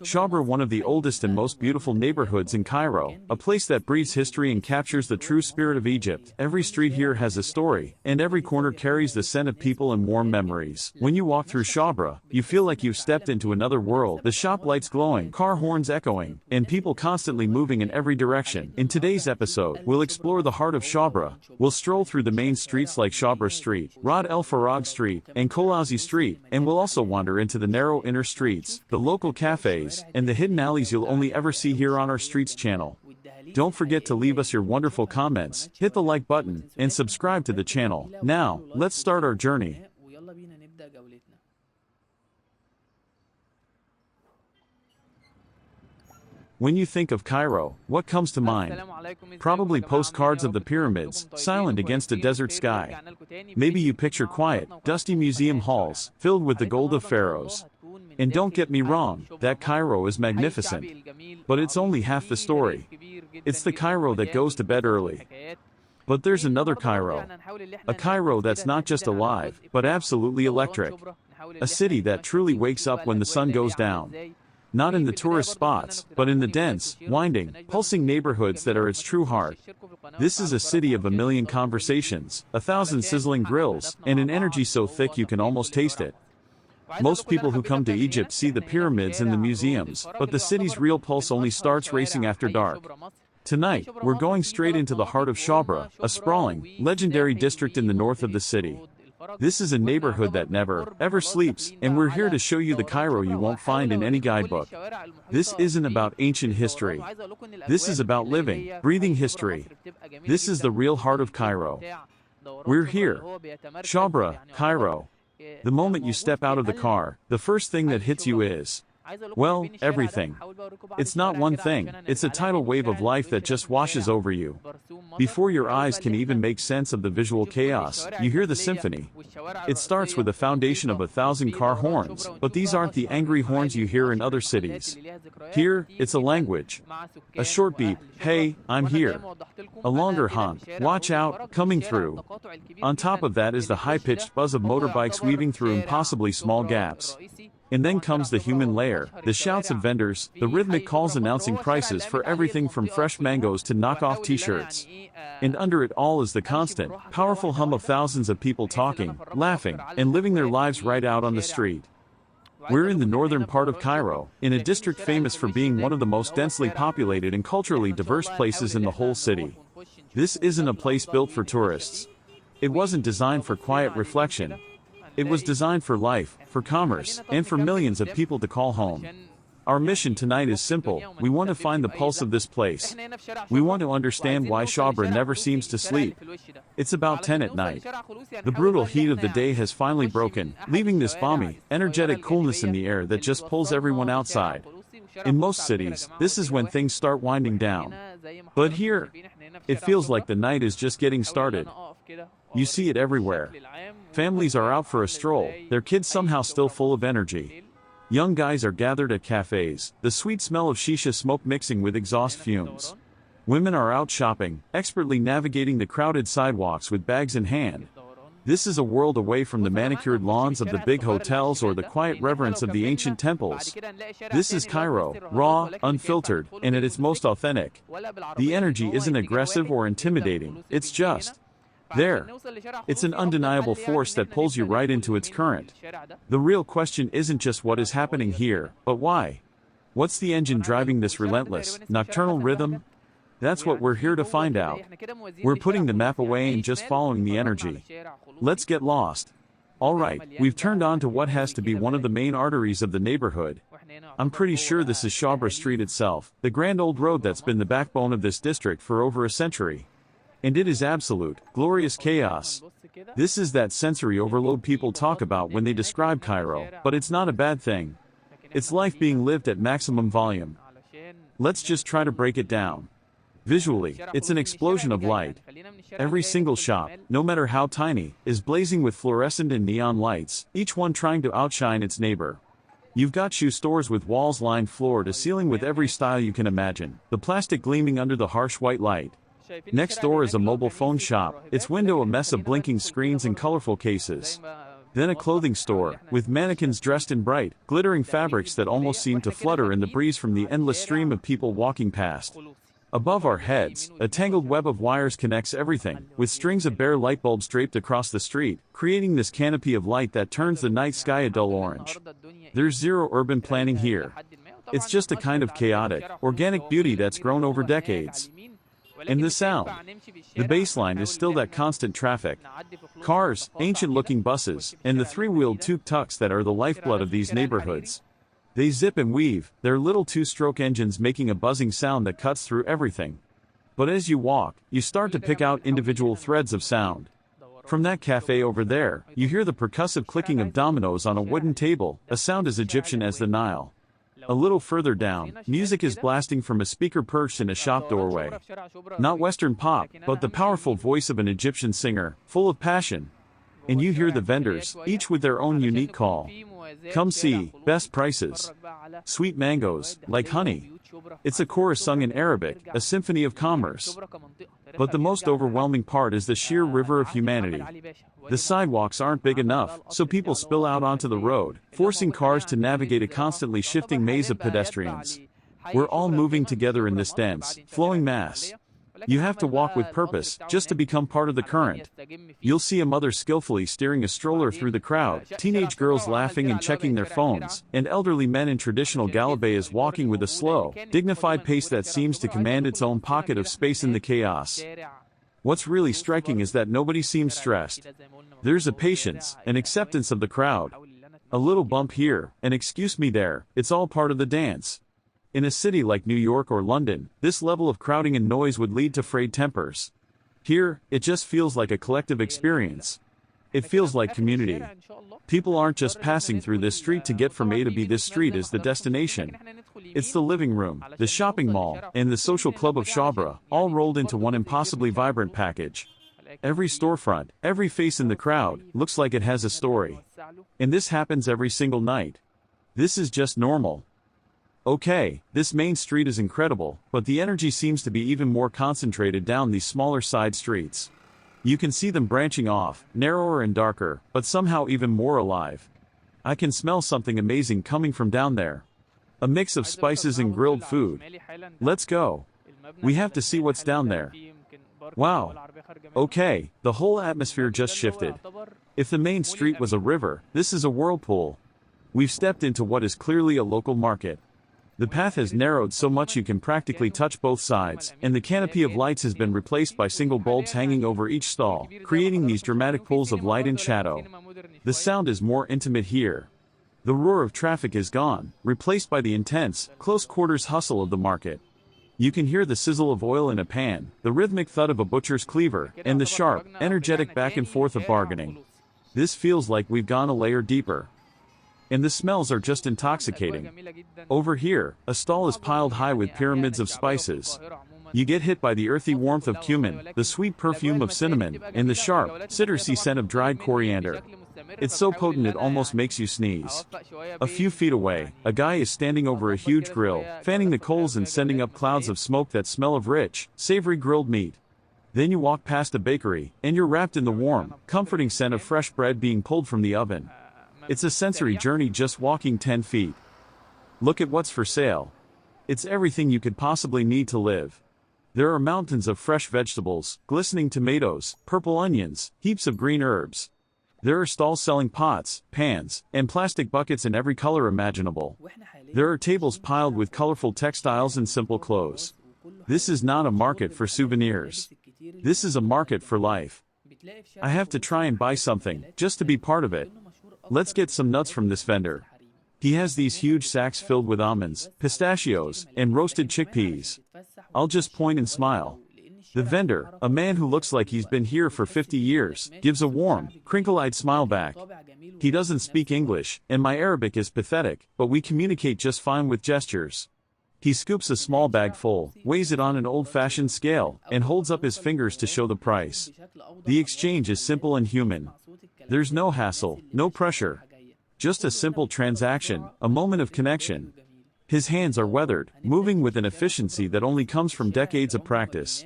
Shubra, one of the oldest and most beautiful neighborhoods in Cairo, a place that breathes history and captures the true spirit of Egypt. Every street here has a story, and every corner carries the scent of people and warm memories. When you walk through Shubra, you feel like you've stepped into another world. The shop lights glowing, car horns echoing, and people constantly moving in every direction. In today's episode, we'll explore the heart of Shubra. We'll stroll through the main streets like Shubra Street, Rod El Farag Street, and Kolazi Street, and we'll also wander into the narrow inner streets, the local cafes, and the hidden alleys you'll only ever see here on our Streets channel. Don't forget to leave us your wonderful comments, hit the like button, and subscribe to the channel. Now, let's start our journey. When you think of Cairo, what comes to mind? Probably postcards of the pyramids, silent against a desert sky. Maybe you picture quiet, dusty museum halls, filled with the gold of pharaohs. And don't get me wrong, that Cairo is magnificent. But it's only half the story. It's the Cairo that goes to bed early. But there's another Cairo. A Cairo that's not just alive, but absolutely electric. A city that truly wakes up when the sun goes down. Not in the tourist spots, but in the dense, winding, pulsing neighborhoods that are its true heart. This is a city of a million conversations, 1,000 sizzling grills, and an energy so thick you can almost taste it. Most people who come to Egypt see the pyramids and the museums, but the city's real pulse only starts racing after dark. Tonight, we're going straight into the heart of Shubra, a sprawling, legendary district in the north of the city. This is a neighborhood that never, ever sleeps, and we're here to show you the Cairo you won't find in any guidebook. This isn't about ancient history. This is about living, breathing history. This is the real heart of Cairo. We're here. Shubra, Cairo. The moment you step out of the car, the first thing that hits you is, well, everything. It's not one thing, it's a tidal wave of life that just washes over you. Before your eyes can even make sense of the visual chaos, you hear the symphony. It starts with a foundation of 1,000 car horns, but these aren't the angry horns you hear in other cities. Here, it's a language. A short beep, hey, I'm here. A longer honk, watch out, coming through. On top of that is the high-pitched buzz of motorbikes weaving through impossibly small gaps. And then comes the human layer, the shouts of vendors, the rhythmic calls announcing prices for everything from fresh mangoes to knockoff t-shirts. And under it all is the constant, powerful hum of thousands of people talking, laughing, and living their lives right out on the street. We're in the northern part of Cairo, in a district famous for being one of the most densely populated and culturally diverse places in the whole city. This isn't a place built for tourists. It wasn't designed for quiet reflection. It was designed for life, for commerce, and for millions of people to call home. Our mission tonight is simple. We want to find the pulse of this place. We want to understand why Shubra never seems to sleep. It's about 10 at night. The brutal heat of the day has finally broken, leaving this balmy, energetic coolness in the air that just pulls everyone outside. In most cities, this is when things start winding down. But here, it feels like the night is just getting started. You see it everywhere. Families are out for a stroll, their kids somehow still full of energy. Young guys are gathered at cafes, the sweet smell of shisha smoke mixing with exhaust fumes. Women are out shopping, expertly navigating the crowded sidewalks with bags in hand. This is a world away from the manicured lawns of the big hotels or the quiet reverence of the ancient temples. This is Cairo, raw, unfiltered, and at its most authentic. The energy isn't aggressive or intimidating, it's just there. It's an undeniable force that pulls you right into its current. The real question isn't just what is happening here, but why? What's the engine driving this relentless, nocturnal rhythm? That's what we're here to find out. We're putting the map away and just following the energy. Let's get lost. Alright, we've turned on to what has to be one of the main arteries of the neighborhood. I'm pretty sure this is Shubra Street itself, the grand old road that's been the backbone of this district for over a century. And it is absolute, glorious chaos. This is that sensory overload people talk about when they describe Cairo, but it's not a bad thing. It's life being lived at maximum volume. Let's just try to break it down. Visually, it's an explosion of light. Every single shop, no matter how tiny, is blazing with fluorescent and neon lights, each one trying to outshine its neighbor. You've got shoe stores with walls lined floor to ceiling with every style you can imagine, the plastic gleaming under the harsh white light. Next door is a mobile phone shop, its window a mess of blinking screens and colorful cases. Then a clothing store, with mannequins dressed in bright, glittering fabrics that almost seem to flutter in the breeze from the endless stream of people walking past. Above our heads, a tangled web of wires connects everything, with strings of bare light bulbs draped across the street, creating this canopy of light that turns the night sky a dull orange. There's zero urban planning here. It's just a kind of chaotic, organic beauty that's grown over decades. And the sound. The baseline is still that constant traffic. Cars, ancient-looking buses, and the three-wheeled tuk-tuks that are the lifeblood of these neighborhoods. They zip and weave, their little two-stroke engines making a buzzing sound that cuts through everything. But as you walk, you start to pick out individual threads of sound. From that cafe over there, you hear the percussive clicking of dominoes on a wooden table, a sound as Egyptian as the Nile. A little further down, music is blasting from a speaker perched in a shop doorway. Not Western pop, but the powerful voice of an Egyptian singer, full of passion. And you hear the vendors, each with their own unique call. Come see, best prices. Sweet mangoes, like honey. It's a chorus sung in Arabic, a symphony of commerce. But the most overwhelming part is the sheer river of humanity. The sidewalks aren't big enough, so people spill out onto the road, forcing cars to navigate a constantly shifting maze of pedestrians. We're all moving together in this dense, flowing mass. You have to walk with purpose, just to become part of the current. You'll see a mother skillfully steering a stroller through the crowd, teenage girls laughing and checking their phones, and elderly men in traditional galabayas walking with a slow, dignified pace that seems to command its own pocket of space in the chaos. What's really striking is that nobody seems stressed. There's a patience, an acceptance of the crowd. A little bump here, an excuse me there, it's all part of the dance. In a city like New York or London, this level of crowding and noise would lead to frayed tempers. Here, it just feels like a collective experience. It feels like community. People aren't just passing through this street to get from A to B. This street is the destination. It's the living room, the shopping mall, and the social club of Shubra, all rolled into one impossibly vibrant package. Every storefront, every face in the crowd, looks like it has a story. And this happens every single night. This is just normal. Okay, this main street is incredible, but the energy seems to be even more concentrated down these smaller side streets. You can see them branching off, narrower and darker, but somehow even more alive. I can smell something amazing coming from down there. A mix of spices and grilled food. Let's go. We have to see what's down there. Wow. Okay, the whole atmosphere just shifted. If the main street was a river, this is a whirlpool. We've stepped into what is clearly a local market. The path has narrowed so much you can practically touch both sides, and the canopy of lights has been replaced by single bulbs hanging over each stall, creating these dramatic pools of light and shadow. The sound is more intimate here. The roar of traffic is gone, replaced by the intense, close-quarters hustle of the market. You can hear the sizzle of oil in a pan, the rhythmic thud of a butcher's cleaver, and the sharp, energetic back and forth of bargaining. This feels like we've gone a layer deeper. And the smells are just intoxicating. Over here, a stall is piled high with pyramids of spices. You get hit by the earthy warmth of cumin, the sweet perfume of cinnamon, and the sharp, citrusy scent of dried coriander. It's so potent it almost makes you sneeze. A few feet away, a guy is standing over a huge grill, fanning the coals and sending up clouds of smoke that smell of rich, savory grilled meat. Then you walk past a bakery, and you're wrapped in the warm, comforting scent of fresh bread being pulled from the oven. It's a sensory journey just walking 10 feet. Look at what's for sale. It's everything you could possibly need to live. There are mountains of fresh vegetables, glistening tomatoes, purple onions, heaps of green herbs. There are stalls selling pots, pans, and plastic buckets in every color imaginable. There are tables piled with colorful textiles and simple clothes. This is not a market for souvenirs. This is a market for life. I have to try and buy something, just to be part of it. Let's get some nuts from this vendor. He has these huge sacks filled with almonds, pistachios, and roasted chickpeas. I'll just point and smile. The vendor, a man who looks like he's been here for 50 years, gives a warm, crinkle-eyed smile back. He doesn't speak English, and my Arabic is pathetic, but we communicate just fine with gestures. He scoops a small bag full, weighs it on an old-fashioned scale, and holds up his fingers to show the price. The exchange is simple and human. There's no hassle, no pressure. Just a simple transaction, a moment of connection. His hands are weathered, moving with an efficiency that only comes from decades of practice.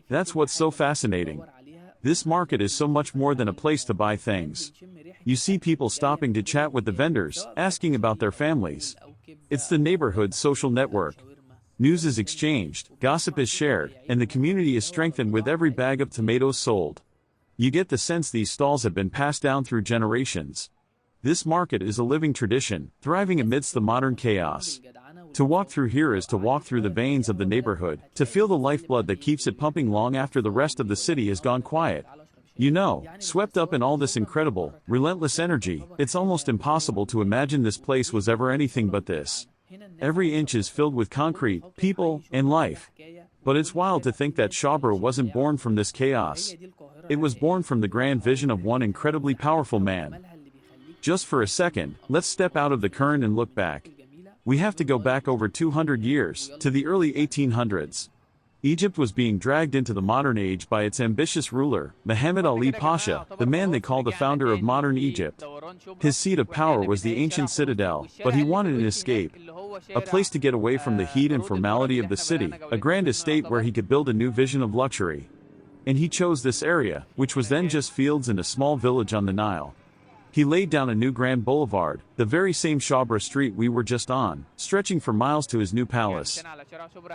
That's what's so fascinating. This market is so much more than a place to buy things. You see people stopping to chat with the vendors, asking about their families. It's the neighborhood's social network. News is exchanged, gossip is shared, and the community is strengthened with every bag of tomatoes sold. You get the sense these stalls have been passed down through generations. This market is a living tradition, thriving amidst the modern chaos. To walk through here is to walk through the veins of the neighborhood, to feel the lifeblood that keeps it pumping long after the rest of the city has gone quiet. You know, swept up in all this incredible, relentless energy, it's almost impossible to imagine this place was ever anything but this. Every inch is filled with concrete, people, and life. But it's wild to think that Shubra wasn't born from this chaos. It was born from the grand vision of one incredibly powerful man. Just for a second, let's step out of the current and look back. We have to go back over 200 years, to the early 1800s. Egypt was being dragged into the modern age by its ambitious ruler, Muhammad Ali Pasha, the man they call the founder of modern Egypt. His seat of power was the ancient citadel, but he wanted an escape. A place to get away from the heat and formality of the city, a grand estate where he could build a new vision of luxury. And he chose this area, which was then just fields and a small village on the Nile. He laid down a new grand boulevard, the very same Shubra street we were just on, stretching for miles to his new palace.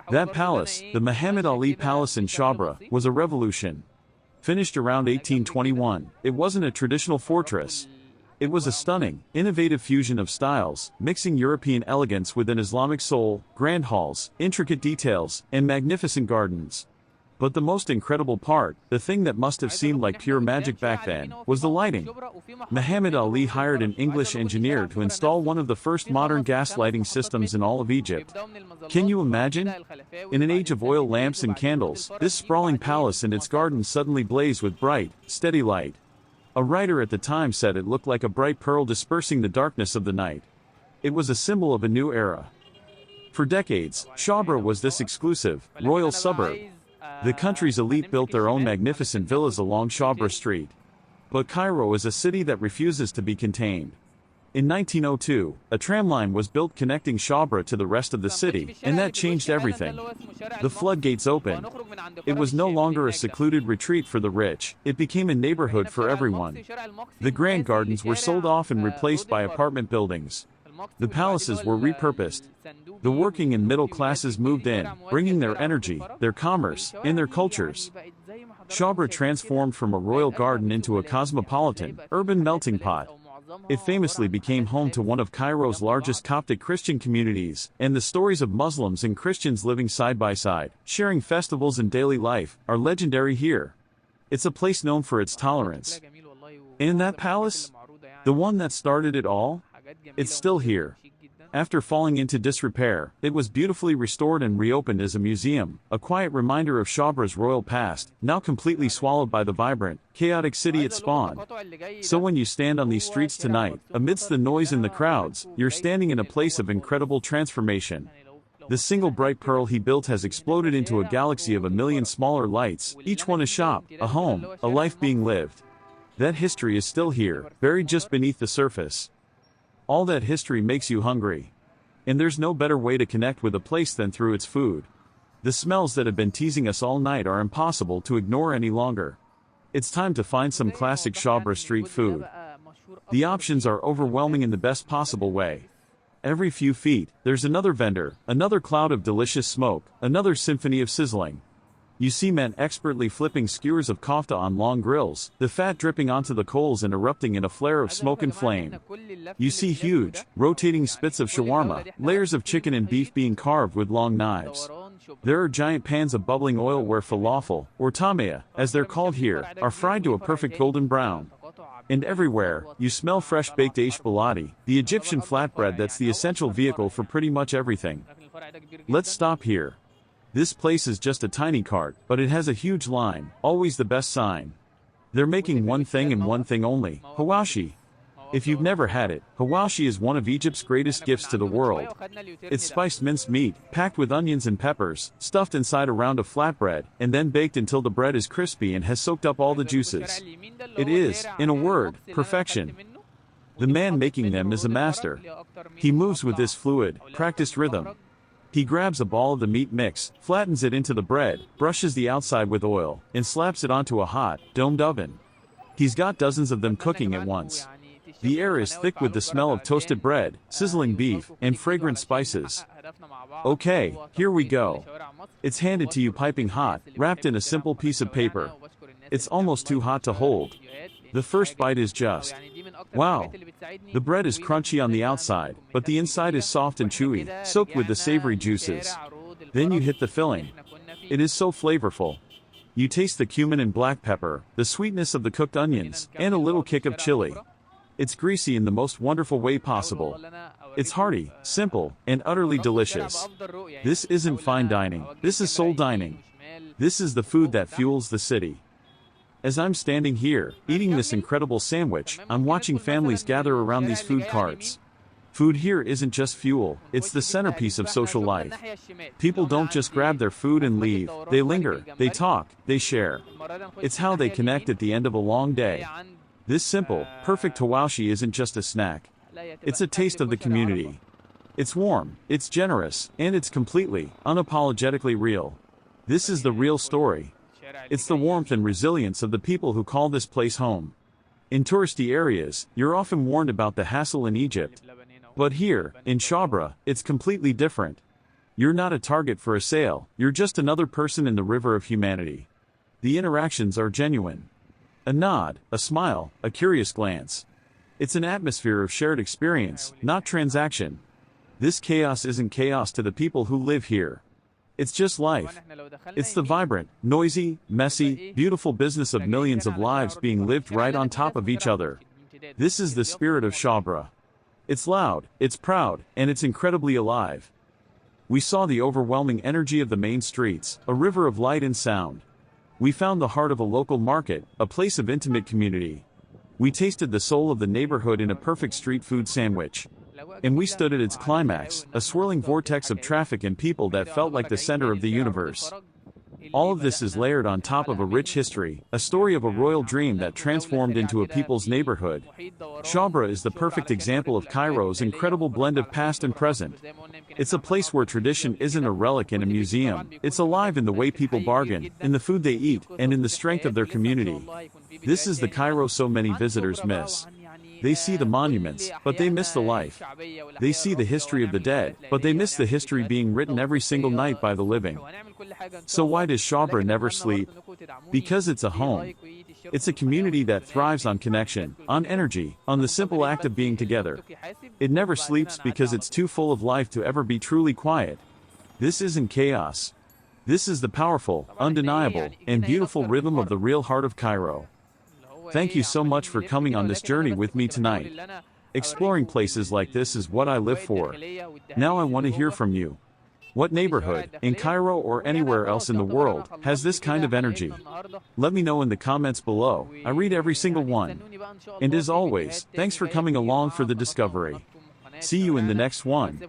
That palace, the Muhammad Ali Palace in Shubra, was a revolution. Finished around 1821, it wasn't a traditional fortress. It was a stunning, innovative fusion of styles, mixing European elegance with an Islamic soul, grand halls, intricate details, and magnificent gardens. But the most incredible part, the thing that must have seemed like pure magic back then, was the lighting. Muhammad Ali hired an English engineer to install one of the first modern gas lighting systems in all of Egypt. Can you imagine? In an age of oil lamps and candles, this sprawling palace and its gardens suddenly blazed with bright, steady light. A writer at the time said it looked like a bright pearl dispersing the darkness of the night. It was a symbol of a new era. For decades, Shubra was this exclusive, royal suburb. The country's elite built their own magnificent villas along Shubra Street. But Cairo is a city that refuses to be contained. In 1902, a tramline was built connecting Shubra to the rest of the city, and that changed everything. The floodgates opened. It was no longer a secluded retreat for the rich, it became a neighborhood for everyone. The grand gardens were sold off and replaced by apartment buildings. The palaces were repurposed. The working and middle classes moved in, bringing their energy, their commerce, and their cultures. Shubra transformed from a royal garden into a cosmopolitan, urban melting pot. It famously became home to one of Cairo's largest Coptic Christian communities, and the stories of Muslims and Christians living side by side, sharing festivals and daily life, are legendary here. It's a place known for its tolerance. And that palace? The one that started it all? It's still here. After falling into disrepair, it was beautifully restored and reopened as a museum, a quiet reminder of Shubra's royal past, now completely swallowed by the vibrant, chaotic city it spawned. So when you stand on these streets tonight, amidst the noise and the crowds, you're standing in a place of incredible transformation. The single bright pearl he built has exploded into a galaxy of a million smaller lights, each one a shop, a home, a life being lived. That history is still here, buried just beneath the surface. All that history makes you hungry. And there's no better way to connect with a place than through its food. The smells that have been teasing us all night are impossible to ignore any longer. It's time to find some classic Shubra street food. The options are overwhelming in the best possible way. Every few feet, there's another vendor, another cloud of delicious smoke, another symphony of sizzling. You see men expertly flipping skewers of kofta on long grills, the fat dripping onto the coals and erupting in a flare of smoke and flame. You see huge, rotating spits of shawarma, layers of chicken and beef being carved with long knives. There are giant pans of bubbling oil where falafel, or tamaya, as they're called here, are fried to a perfect golden brown. And everywhere, you smell fresh baked aish baladi, the Egyptian flatbread that's the essential vehicle for pretty much everything. Let's stop here. This place is just a tiny cart, but it has a huge line, always the best sign. They're making one thing and one thing only, hawashi. If you've never had it, hawashi is one of Egypt's greatest gifts to the world. It's spiced minced meat, packed with onions and peppers, stuffed inside a round of flatbread, and then baked until the bread is crispy and has soaked up all the juices. It is, in a word, perfection. The man making them is a master. He moves with this fluid, practiced rhythm. He grabs a ball of the meat mix, flattens it into the bread, brushes the outside with oil, and slaps it onto a hot, domed oven. He's got dozens of them cooking at once. The air is thick with the smell of toasted bread, sizzling beef, and fragrant spices. Okay, here we go. It's handed to you piping hot, wrapped in a simple piece of paper. It's almost too hot to hold. The first bite is just wow. The bread is crunchy on the outside, but the inside is soft and chewy, soaked with the savory juices. Then you hit the filling. It is so flavorful. You taste the cumin and black pepper, the sweetness of the cooked onions, and a little kick of chili. It's greasy in the most wonderful way possible. It's hearty, simple, and utterly delicious. This isn't fine dining, this is soul dining. This is the food that fuels the city. As I'm standing here, eating this incredible sandwich, I'm watching families gather around these food carts. Food here isn't just fuel, it's the centerpiece of social life. People don't just grab their food and leave, they linger, they talk, they share. It's how they connect at the end of a long day. This simple, perfect hawashi isn't just a snack. It's a taste of the community. It's warm, it's generous, and it's completely, unapologetically real. This is the real story. It's the warmth and resilience of the people who call this place home. In touristy areas, you're often warned about the hassle in Egypt. But here, in Shubra, it's completely different. You're not a target for a sale, you're just another person in the river of humanity. The interactions are genuine. A nod, a smile, a curious glance. It's an atmosphere of shared experience, not transaction. This chaos isn't chaos to the people who live here. It's just life. It's the vibrant, noisy, messy, beautiful business of millions of lives being lived right on top of each other. This is the spirit of Shubra. It's loud, it's proud, and it's incredibly alive. We saw the overwhelming energy of the main streets, a river of light and sound. We found the heart of a local market, a place of intimate community. We tasted the soul of the neighborhood in a perfect street food sandwich. And we stood at its climax, a swirling vortex of traffic and people that felt like the center of the universe. All of this is layered on top of a rich history, a story of a royal dream that transformed into a people's neighborhood. Shubra is the perfect example of Cairo's incredible blend of past and present. It's a place where tradition isn't a relic in a museum, it's alive in the way people bargain, in the food they eat, and in the strength of their community. This is the Cairo so many visitors miss. They see the monuments, but they miss the life. They see the history of the dead, but they miss the history being written every single night by the living. So why does Shubra never sleep? Because it's a home. It's a community that thrives on connection, on energy, on the simple act of being together. It never sleeps because it's too full of life to ever be truly quiet. This isn't chaos. This is the powerful, undeniable, and beautiful rhythm of the real heart of Cairo. Thank you so much for coming on this journey with me tonight. Exploring places like this is what I live for. Now I want to hear from you. What neighborhood, in Cairo or anywhere else in the world, has this kind of energy? Let me know in the comments below. I read every single one. And as always, thanks for coming along for the discovery. See you in the next one.